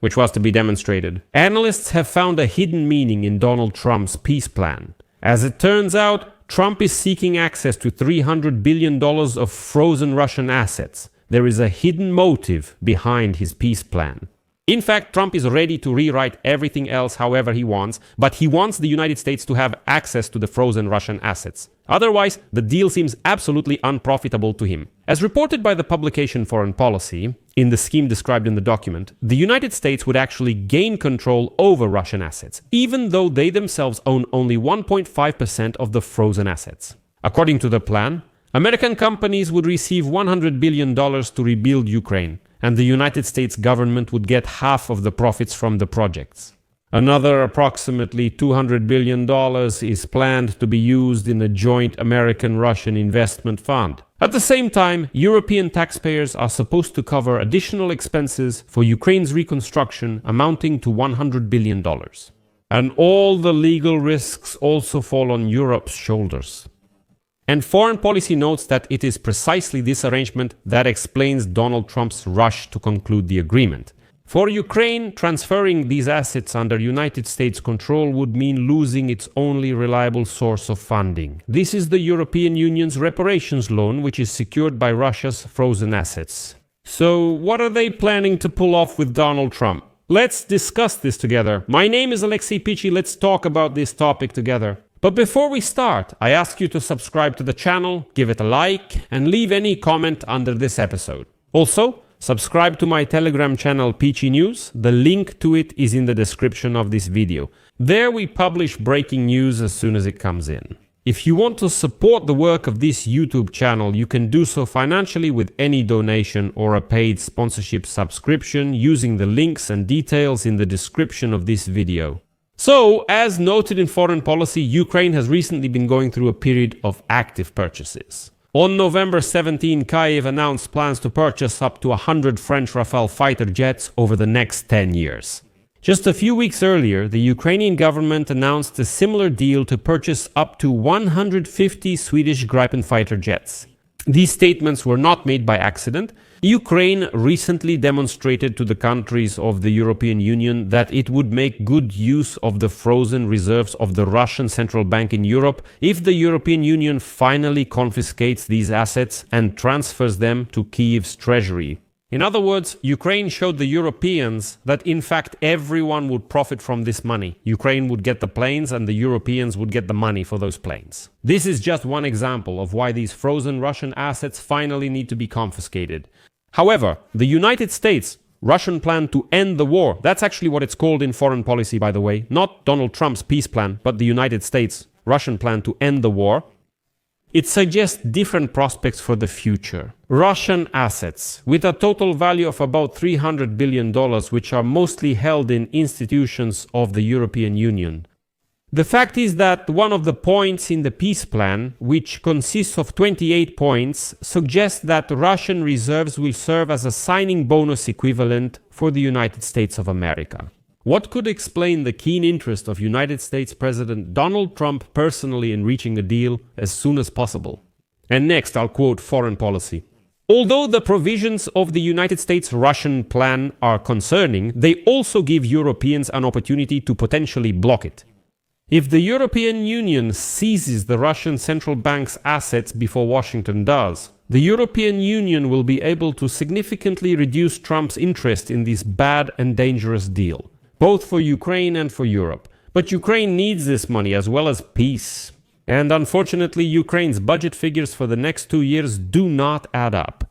which was to be demonstrated. Analysts have found a hidden meaning in Donald Trump's peace plan. As it turns out, Trump is seeking access to $300 billion of frozen Russian assets. There is a hidden motive behind his peace plan. In fact, Trump is ready to rewrite everything else however he wants, but he wants the United States to have access to the frozen Russian assets. Otherwise, the deal seems absolutely unprofitable to him. As reported by the publication Foreign Policy, in the scheme described in the document, the United States would actually gain control over Russian assets, even though they themselves own only 1.5% of the frozen assets. According to the plan, American companies would receive $100 billion to rebuild Ukraine, and the United States government would get half of the profits from the projects. Another approximately $200 billion is planned to be used in a joint American-Russian investment fund. At the same time, European taxpayers are supposed to cover additional expenses for Ukraine's reconstruction amounting to $100 billion. And all the legal risks also fall on Europe's shoulders. And Foreign Policy notes that it is precisely this arrangement that explains Donald Trump's rush to conclude the agreement. For Ukraine, transferring these assets under United States control would mean losing its only reliable source of funding. This is the European Union's reparations loan, which is secured by Russia's frozen assets. So, what are they planning to pull off with Donald Trump? Let's discuss this together. My name is Alexei Pichi. Let's talk about this topic together. But before we start, I ask you to subscribe to the channel, give it a like, and leave any comment under this episode. Also, subscribe to my Telegram channel Pichi News. The link to it is in the description of this video. There we publish breaking news as soon as it comes in. If you want to support the work of this YouTube channel, you can do so financially with any donation or a paid sponsorship subscription using the links and details in the description of this video. So, as noted in Foreign Policy, Ukraine has recently been going through a period of active purchases. On November 17, Kyiv announced plans to purchase up to 100 French Rafale fighter jets over the next 10 years. Just a few weeks earlier, the Ukrainian government announced a similar deal to purchase up to 150 Swedish Gripen fighter jets. These statements were not made by accident. Ukraine recently demonstrated to the countries of the European Union that it would make good use of the frozen reserves of the Russian Central Bank in Europe if the European Union finally confiscates these assets and transfers them to Kyiv's treasury. In other words, Ukraine showed the Europeans that in fact everyone would profit from this money. Ukraine would get the planes and the Europeans would get the money for those planes. This is just one example of why these frozen Russian assets finally need to be confiscated. However, the United States' Russian plan to end the war, that's actually what it's called in Foreign Policy, by the way, not Donald Trump's peace plan, but the United States' Russian plan to end the war. It suggests different prospects for the future. Russian assets, with a total value of about $300 billion, which are mostly held in institutions of the European Union. The fact is that one of the points in the peace plan, which consists of 28 points, suggests that Russian reserves will serve as a signing bonus equivalent for the United States of America. What could explain the keen interest of United States President Donald Trump personally in reaching a deal as soon as possible? And next, I'll quote Foreign Policy. Although the provisions of the United States-Russian plan are concerning, they also give Europeans an opportunity to potentially block it. If the European Union seizes the Russian central bank's assets before Washington does, the European Union will be able to significantly reduce Trump's interest in this bad and dangerous deal, both for Ukraine and for Europe. But Ukraine needs this money as well as peace. And unfortunately, Ukraine's budget figures for the next 2 years do not add up.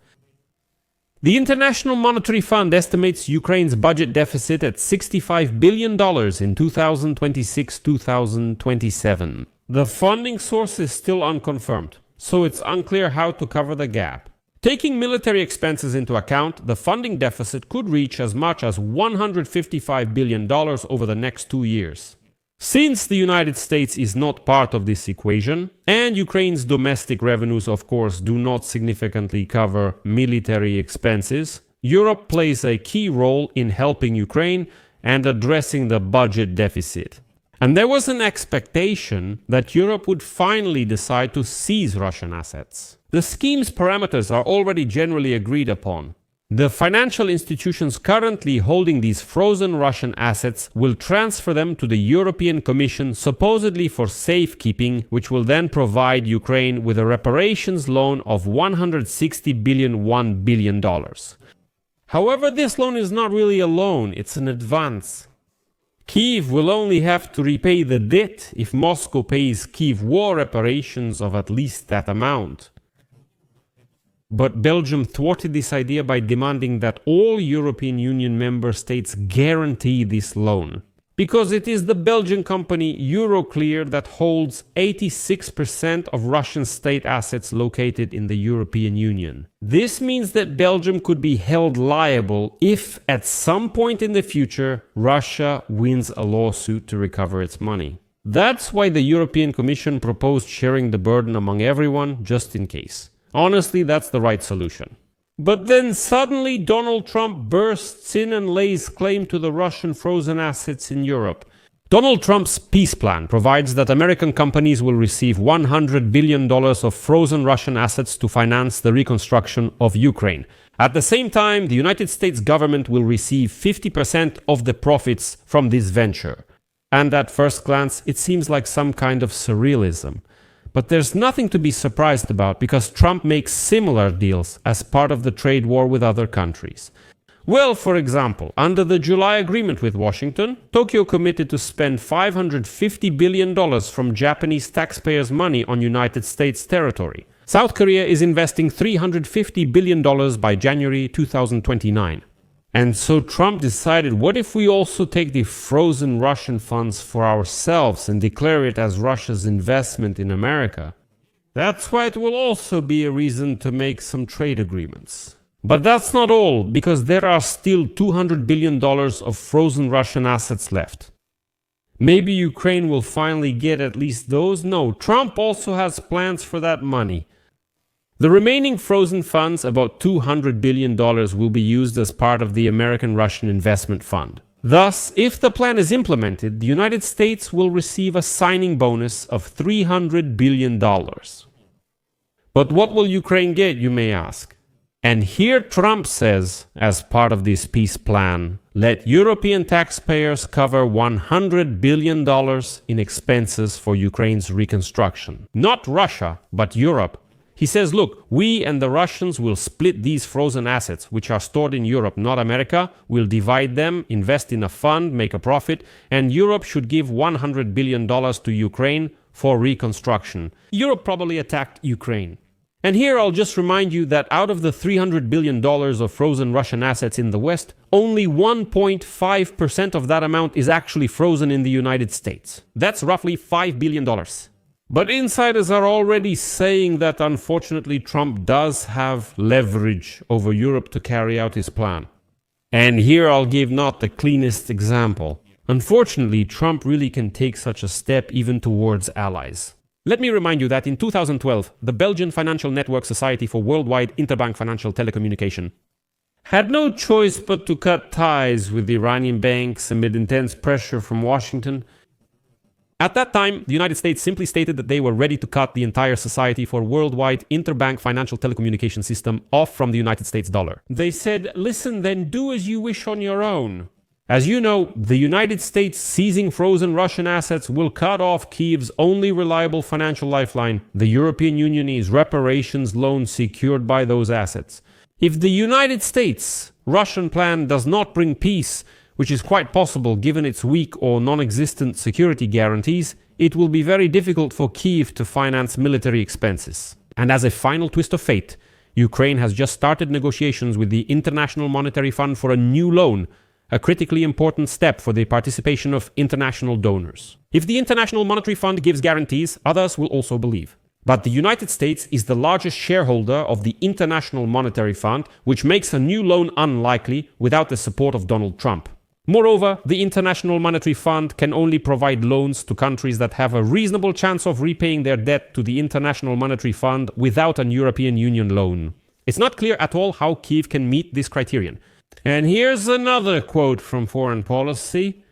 The International Monetary Fund estimates Ukraine's budget deficit at $65 billion in 2026-2027. The funding source is still unconfirmed, so it's unclear how to cover the gap. Taking military expenses into account, the funding deficit could reach as much as $155 billion over the next 2 years. Since the United States is not part of this equation, and Ukraine's domestic revenues, of course, do not significantly cover military expenses, Europe plays a key role in helping Ukraine and addressing the budget deficit. And there was an expectation that Europe would finally decide to seize Russian assets. The scheme's parameters are already generally agreed upon. The financial institutions currently holding these frozen Russian assets will transfer them to the European Commission, supposedly for safekeeping, which will then provide Ukraine with a reparations loan of $160 billion. However, this loan is not really a loan, it's an advance. Kyiv will only have to repay the debt if Moscow pays Kyiv war reparations of at least that amount. But Belgium thwarted this idea by demanding that all European Union member states guarantee this loan. Because it is the Belgian company Euroclear that holds 86% of Russian state assets located in the European Union. This means that Belgium could be held liable if, at some point in the future, Russia wins a lawsuit to recover its money. That's why the European Commission proposed sharing the burden among everyone, just in case. Honestly, that's the right solution. But then suddenly Donald Trump bursts in and lays claim to the Russian frozen assets in Europe. Donald Trump's peace plan provides that American companies will receive $100 billion of frozen Russian assets to finance the reconstruction of Ukraine. At the same time, the United States government will receive 50% of the profits from this venture. And at first glance, it seems like some kind of surrealism. But there's nothing to be surprised about because Trump makes similar deals as part of the trade war with other countries. Well, for example, under the July agreement with Washington, Tokyo committed to spend $550 billion from Japanese taxpayers' money on United States territory. South Korea is investing $350 billion by January 2029. And so Trump decided, what if we also take the frozen Russian funds for ourselves and declare it as Russia's investment in America? That's why it will also be a reason to make some trade agreements. But that's not all, because there are still $200 billion of frozen Russian assets left. Maybe Ukraine will finally get at least those? No, Trump also has plans for that money. The remaining frozen funds, about $200 billion, will be used as part of the American-Russian Investment Fund. Thus, if the plan is implemented, the United States will receive a signing bonus of $300 billion. But what will Ukraine get, you may ask? And here Trump says, as part of this peace plan, let European taxpayers cover $100 billion in expenses for Ukraine's reconstruction. Not Russia, but Europe. He says, look, we and the Russians will split these frozen assets, which are stored in Europe, not America. We'll divide them, invest in a fund, make a profit, and Europe should give $100 billion to Ukraine for reconstruction. Europe probably attacked Ukraine. And here I'll just remind you that out of the $300 billion of frozen Russian assets in the West, only 1.5% of that amount is actually frozen in the United States. That's roughly $5 billion. But insiders are already saying that unfortunately Trump does have leverage over Europe to carry out his plan. And here I'll give not the cleanest example. Unfortunately, Trump really can take such a step even towards allies. Let me remind you that in 2012, the Belgian Financial Network Society for Worldwide Interbank Financial Telecommunication had no choice but to cut ties with the Iranian banks amid intense pressure from Washington. At that time, the United States simply stated that they were ready to cut the entire Society for Worldwide Interbank Financial Telecommunication System off from the United States dollar. They said, listen, then do as you wish on your own. As you know, the United States seizing frozen Russian assets will cut off Kyiv's only reliable financial lifeline, the European Union's reparations loan secured by those assets. If the United States' Russian plan does not bring peace, which is quite possible given its weak or non-existent security guarantees, it will be very difficult for Kyiv to finance military expenses. And as a final twist of fate, Ukraine has just started negotiations with the International Monetary Fund for a new loan, a critically important step for the participation of international donors. If the International Monetary Fund gives guarantees, others will also believe. But the United States is the largest shareholder of the International Monetary Fund, which makes a new loan unlikely without the support of Donald Trump. Moreover, the International Monetary Fund can only provide loans to countries that have a reasonable chance of repaying their debt to the International Monetary Fund without an European Union loan. It's not clear at all how Kyiv can meet this criterion. And here's another quote from Foreign Policy.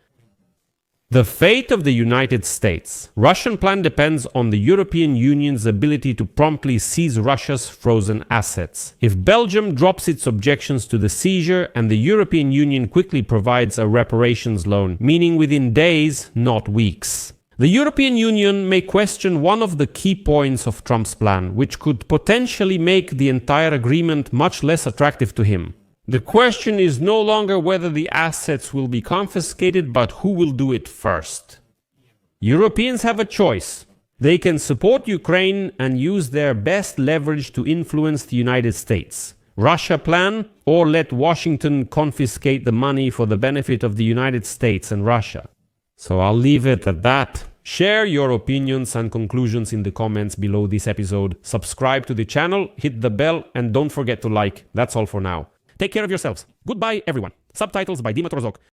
The fate of the United States. Russian plan depends on the European Union's ability to promptly seize Russia's frozen assets. If Belgium drops its objections to the seizure and the European Union quickly provides a reparations loan, meaning within days, not weeks. The European Union may question one of the key points of Trump's plan, which could potentially make the entire agreement much less attractive to him. The question is no longer whether the assets will be confiscated, but who will do it first. Europeans have a choice. They can support Ukraine and use their best leverage to influence the United States. Russia plan, or let Washington confiscate the money for the benefit of the United States and Russia. So I'll leave it at that. Share your opinions and conclusions in the comments below this episode. Subscribe to the channel, hit the bell, and don't forget to like. That's all for now. Take care of yourselves. Goodbye, everyone. Subtitles by Dima Torzok.